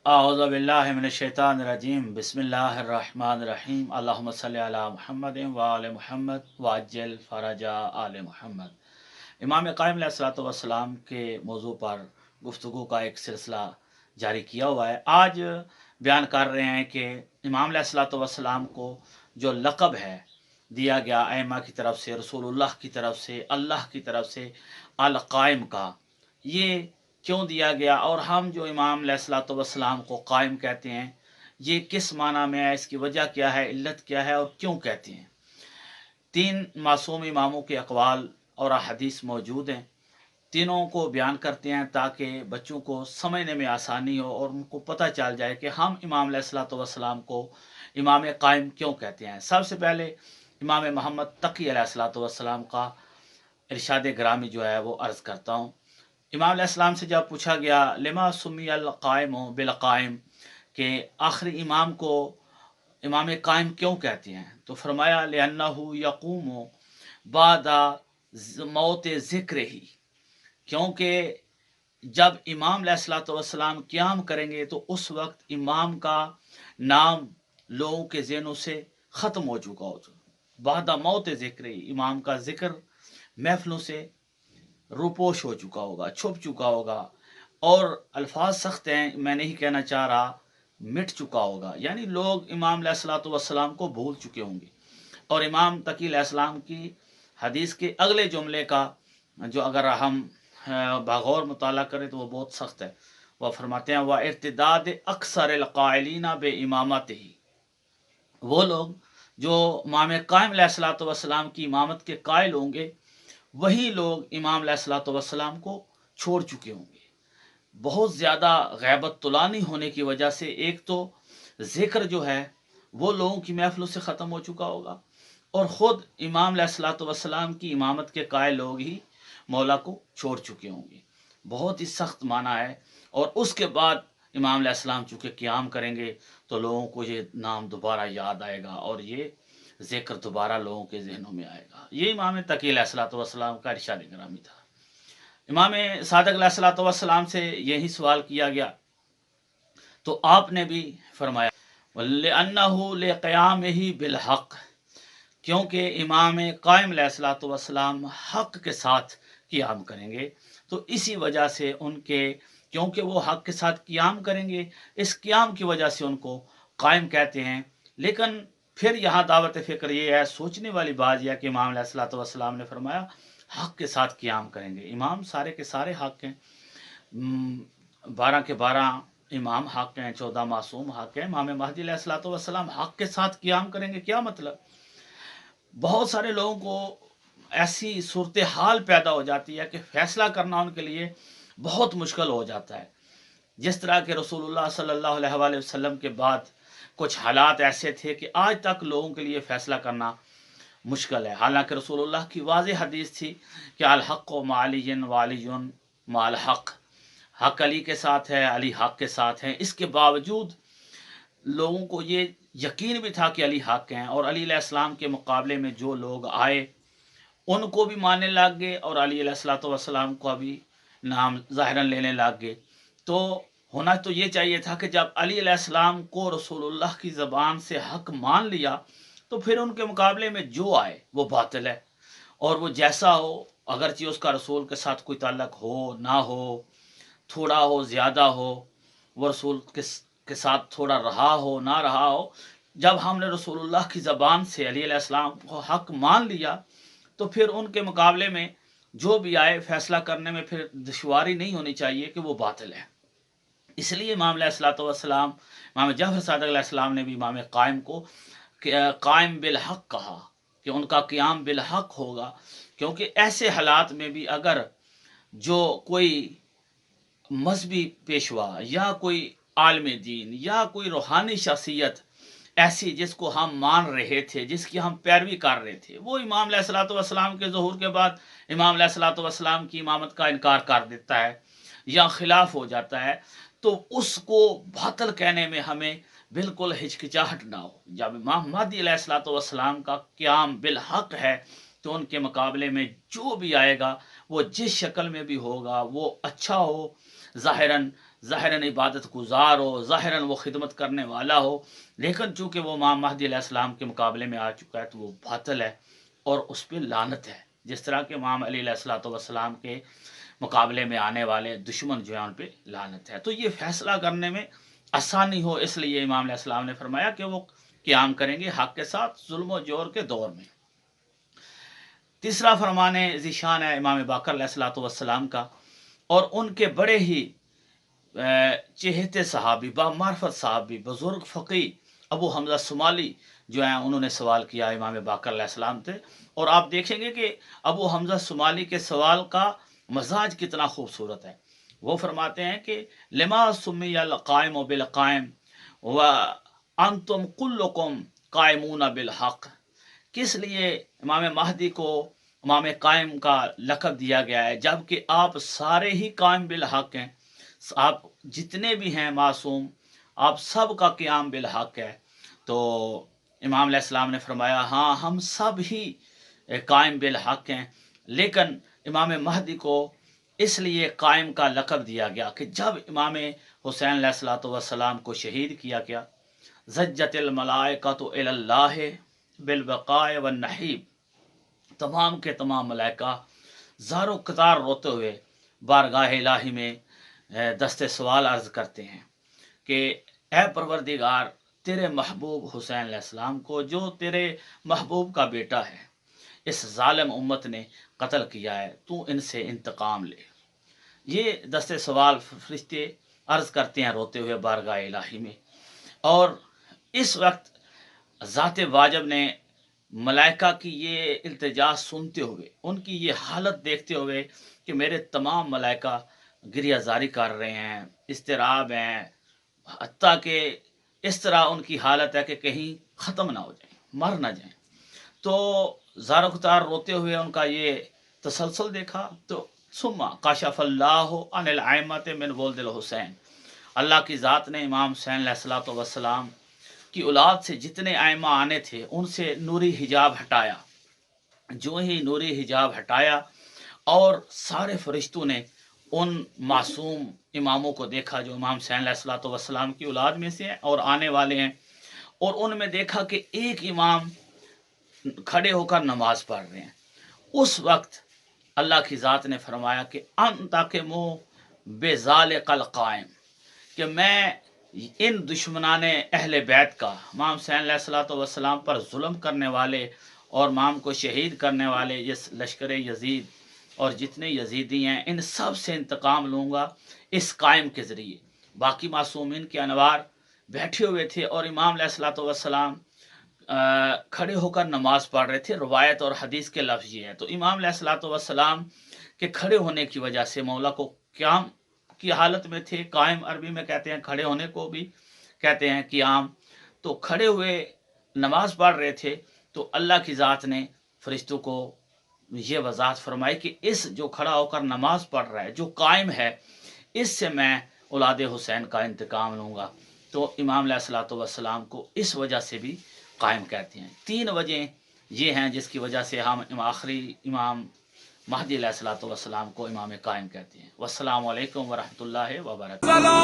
अऊज़ु बिल्लाहि मिनश्शैतानिर्रजीम बिस्मिल्लाहिर्रहमानिर्रहीम अल्लाहुम्मा सल्लि अला मुहम्मदिन व आले मुहम्मद वअज्जिल फ़रजा आले मुहम्मद। इमाम क़ाइम अलैहिस्सलातु वस्सलाम के मौजू पर गुफ्तगू का एक सिलसिला जारी किया हुआ है। आज बयान कर रहे हैं कि इमाम अलैहिस्सलातु वस्सलाम को जो लक़ब है दिया गया अइम्मा की तरफ से, रसूलुल्लाह की तरफ से, अल्लाह की तरफ से अल क़ाइम का, ये क्यों दिया गया और हम जो इमाम अलैहिस्सलातु वस्सलाम को कायम कहते हैं ये किस माना में है, इसकी वजह क्या है, इल्लत क्या है और क्यों कहते हैं। तीन मासूम इमामों के अक़वाल और अहदीस मौजूद हैं, तीनों को बयान करते हैं ताकि बच्चों को समझने में आसानी हो और उनको पता चल जाए कि हम इमाम अलैहिस्सलातु वस्सलाम को इमाम कायम क्यों कहते हैं। सबसे पहले इमाम मोहम्मद तकी अलैहिस्सलातु वस्सलाम का इरशाद ग्रामी जो है वो अर्ज़ करता हूँ। इमाम अलैहिस्सलाम से जब पूछा गया लिमा सुम्मियल क़ाइम बिल क़ाइम, के आखिरी इमाम को इमाम कायम क्यों कहते हैं, तो फरमाया लिअन्नहु यक़ूमु बादा मौत ज़िक्रिही, क्योंकि जब इमाम अलैहिस्सलातु वस्सलाम क़याम करेंगे तो उस वक्त इमाम का नाम लोगों के ज़हनों से ख़त्म हो चुका हो। बादा मौत ज़िक्रिही, इमाम का ज़िक्र महफ़िलों से रूपोश हो चुका होगा, छुप चुका होगा, और अल्फाज सख्त हैं, मैं नहीं कहना चाह रहा, मिट चुका होगा, यानी लोग इमाम अलैहिस्सलातु वस्सलाम को भूल चुके होंगे। और इमाम तकी अलैहिस्सलाम की हदीस के अगले जुमले का जो अगर हम बगौर मुताला करें तो वो बहुत सख्त है। वह फरमाते हैं वह इर्तिदाद अक्सर क़ाइलीना बे इमामतिही, वो लोग जो इमाम कायम अलैहिस्सलातु वस्सलाम की इमामत के कायल होंगे वही लोग इमाम अलैहिस्सलातु वस्सलाम को छोड़ चुके होंगे। बहुत ज़्यादा ग़ैबत तुलानी होने की वजह से एक तो ज़िक्र जो है वो लोगों की महफ़िलों से ख़त्म हो चुका होगा और ख़ुद इमाम अलैहिस्सलातु वस्सलाम की इमामत के कायल लोग ही मौला को छोड़ चुके होंगे। बहुत ही सख्त माना है। और उसके बाद इमाम अलैहिस्सलाम चूँकि क़याम करेंगे तो लोगों को ये नाम दोबारा याद आएगा और ये ज़िक्र दोबारा लोगों के ज़हनों में आएगा। ये इमाम तकी अलैहिस्सलातु वस्सलाम का इरशाद ग्रामी था। इमाम सादिक़ अलैहिस्सलातु वस्सलाम से यही सवाल किया गया तो आपने भी फरमाया लिअन्नहु लिक़यामिही बिल हक़, क्योंकि इमाम कायम अलैहिस्सलातु वस्सलाम हक़ के साथ क़याम करेंगे, तो इसी वजह से उनके, क्योंकि वो हक़ के साथ क़याम करेंगे, इस क़याम की वजह से उनको कायम कहते हैं। लेकिन फिर यहाँ दावत फ़िक्र ये है, सोचने वाली बात यह है कि इमाम अलैहिस्सलातु वस्सलाम ने फरमाया हक़ के साथ क़याम करेंगे। इमाम सारे के सारे हक़ हैं, 12 के 12 इमाम हक़ हैं, 14 मासूम हक़ हैं। इमाम महदी अलैहिस्सलातु वस्सलाम हक़ के साथ क़याम करेंगे, क्या मतलब। बहुत सारे लोगों को ऐसी सूरत हाल पैदा हो जाती है कि फ़ैसला करना उनके लिए बहुत मुश्किल हो जाता है। जिस तरह के रसूलुल्लाह सल्लल्लाहु अलैहि वसल्लम के बाद कुछ हालात ऐसे थे कि आज तक लोगों के लिए फ़ैसला करना मुश्किल है। हालांकि रसूलुल्लाह की वाज़ेह हदीस थी कि अल हक़्क़ु मा अलिय्यिन व अलिय्युन मअल हक़, हक़ अली के साथ है, अली हक़ के साथ है। इसके बावजूद लोगों को ये यकीन भी था कि अली हक़ हैं और अली अलैहिस्सलाम के मुकाबले में जो लोग आए उनको भी मानने लग गए और अली अलैहिस्सलातु वस्सलाम का भी नाम ज़ाहिरन लेने लग गए। तो होना तो ये चाहिए था कि जब अली अलैहिस्सलाम को रसूलुल्लाह की ज़बान से हक़ मान लिया तो फिर उनके मुकाबले में जो आए वो बातिल है, और वो जैसा हो, अगरचे उसका रसूल के साथ कोई ताल्लुक़ हो ना हो, थोड़ा हो ज़्यादा हो, वो रसूल के साथ थोड़ा रहा हो ना रहा हो, जब हमने रसूलुल्लाह की ज़बान से अली अलैहिस्सलाम को हक़ मान लिया तो फिर उनके मुकाबले में जो भी आए फ़ैसला करने में फिर दुश्वारी नहीं होनी चाहिए कि वो बातिल है। इसलिए इमाम अलैहिस्सलातु वस्सलाम, इमाम जअफ़र सादिक़ अलैहिस्सलाम ने भी इमाम कायम को कायम बिल हक़ कहा कि उनका क़याम बिल हक़ होगा, क्योंकि ऐसे हालात में भी अगर जो कोई मज़हबी पेशवा या कोई आलिम दीन या कोई रूहानी शख्सियत ऐसी जिसको हम मान रहे थे, जिसकी हम पैरवी कर रहे थे, वो इमाम अलैहिस्सलातु वस्सलाम के ज़ुहूर के बाद इमाम अलैहिस्सलातु वस्सलाम की इमामत का इनकार कर देता है या ख़िलाफ़ हो जाता है, तो उसको बातिल कहने में हमें बिल्कुल हिचकिचाहट ना हो। जब इमाम महदी अलैहिस्सलातु वस्सलाम का क़याम बिल हक़ है तो उनके मुकाबले में जो भी आएगा वो जिस शक्ल में भी होगा वो अच्छा हो, ज़ाहिरन ज़ाहिरन इबादत गुजार हो, ज़ाहिरन वो खिदमत करने वाला हो, लेकिन चूँकि वो इमाम महदी अलैहिस्सलाम के मुकाबले में आ चुका है तो वो बातिल है और उस पर लानत है। जिस तरह के इमाम अली अलैहिस्सलाम के मुकाबले में आने वाले दुश्मन जो है उन पर लानत है। तो ये फैसला करने में आसानी हो इसलिए इमाम अलैहिस्सलाम ने फरमाया कि वो क़याम करेंगे हक़ के साथ जुल्म और जोर के दौर में। तीसरा फरमान ज़ीशान है इमाम बाकर अलैहिस्सलाम का, और उनके बड़े ही चहेते सहाबी बामार्फत सहाबी बुज़ुर्ग फ़क़ीह अबू हमज़ा सुमाली जो हैं उन्होंने सवाल किया इमाम बाकर अलैहिस्सलाम से। और आप देखेंगे कि अबू हमज़ा सुमाली के सवाल का मजाज कितना खूबसूरत है। वो फरमाते हैं कि लिमा सुम्मियल क़ाइम बिल क़ाइम व अंतुम कुल्लुकुम क़ाइमून बिल हक़, किस लिए इमाम महदी को इमाम कायम का लक़ब दिया गया है जबकि आप सारे ही कायम बिल हक़ हैं। आप जितने भी हैं मासूम, आप सब का क़याम बिल हक़ है। तो इमाम अलैहिस्सलाम ने फरमाया हाँ, हम सब ही कायम बिल हक़ हैं, लेकिन इमाम महदी को इसलिए कायम का लक़ब दिया गया कि जब इमाम हुसैन अलैहिस्सलाम को शहीद किया गया, ज़ज्जतिल मलाइकतु इलल्लाह बिल बक़ाए वन नहीब, तमाम के तमाम मलाइका ज़ारो कतार रोते हुए बारगाह इलाही में दस्ते सवाल अर्ज़ करते हैं कि ए परवरदिगार, तेरे महबूब हुसैन अलैहिस्सलाम को जो तेरे महबूब का बेटा है इस ज़ालिम उम्मत ने कत्ल किया है, तू इनसे इंतकाम ले। ये दस्ते सवाल फरिश्ते अर्ज़ करते हैं रोते हुए बारगाह इलाही में। और इस वक्त ज़ात वाजिब ने मलाइका की ये इल्तिजा सुनते हुए, उनकी ये हालत देखते हुए कि मेरे तमाम मलाइका गिरियाजारी कर रहे हैं, इस्तिराब हैं, हत्ता कि इस तरह उनकी हालत है कि कहीं ख़त्म ना हो जाए, मर ना जाए, तो ज़ारक़तार रोते हुए उनका ये तसलसल देखा। तो सुम्मा काशफ़ल्लाहु अनिल आइम्मति मिन वल्दिल हुसैन, अल्लाह की ज़ात ने इमाम हुसैन अलैहिस्सलाम की औलाद से जितने आइमा आने थे उनसे नूरी हिजाब हटाया। जो ही नूरी हिजाब हटाया और सारे फरिश्तों ने उन मासूम इमामों को देखा जो इमाम हुसैन अलैहिस्सलाम की औलाद में से हैं और आने वाले हैं, और उनमें देखा कि एक इमाम खड़े होकर नमाज पढ़ रहे हैं। उस वक्त अल्लाह की ज़ात ने फरमाया कि अंतक़िमू बिज़ालिकल क़ाइम, कि मैं इन दुश्मनाने अहले बैत का, इमाम हुसैन अलैहिस्सलाम पर जुल्म करने वाले और इमाम को शहीद करने वाले इस लश्कर यजीद और जितने यजीदी हैं इन सब से इंतकाम लूँगा इस कायम के ज़रिए। बाकी मासूमीन के अनवार बैठे हुए थे और इमाम अलैहिस्सलाम खड़े होकर नमाज पढ़ रहे थे। रवायत और हदीस के लफ्ज़ ये हैं। तो इमाम अलैहिस्सलाम के खड़े होने की वजह से मौला को क़याम की हालत में थे। कायम अरबी में कहते हैं, खड़े होने को भी कहते हैं क़याम। तो खड़े हुए नमाज पढ़ रहे थे तो अल्लाह की ज़ात ने फरिश्तों को ये वजाहत फरमाई कि इस जो खड़ा होकर नमाज पढ़ रहा है, जो कायम है, इससे मैं औलाद हुसैन का इंतकाम लूँगा। तो इमाम अलैहिस्सलाम को इस वजह से भी कायम कहते हैं। 3 वजह ये हैं जिसकी वजह से हम आखिरी इमाम महदी अलैहिस्सलाम को इमाम कायम कहते हैं। वस्सलामु अलैकुम वरहमतुल्लाहि व बरकातहू।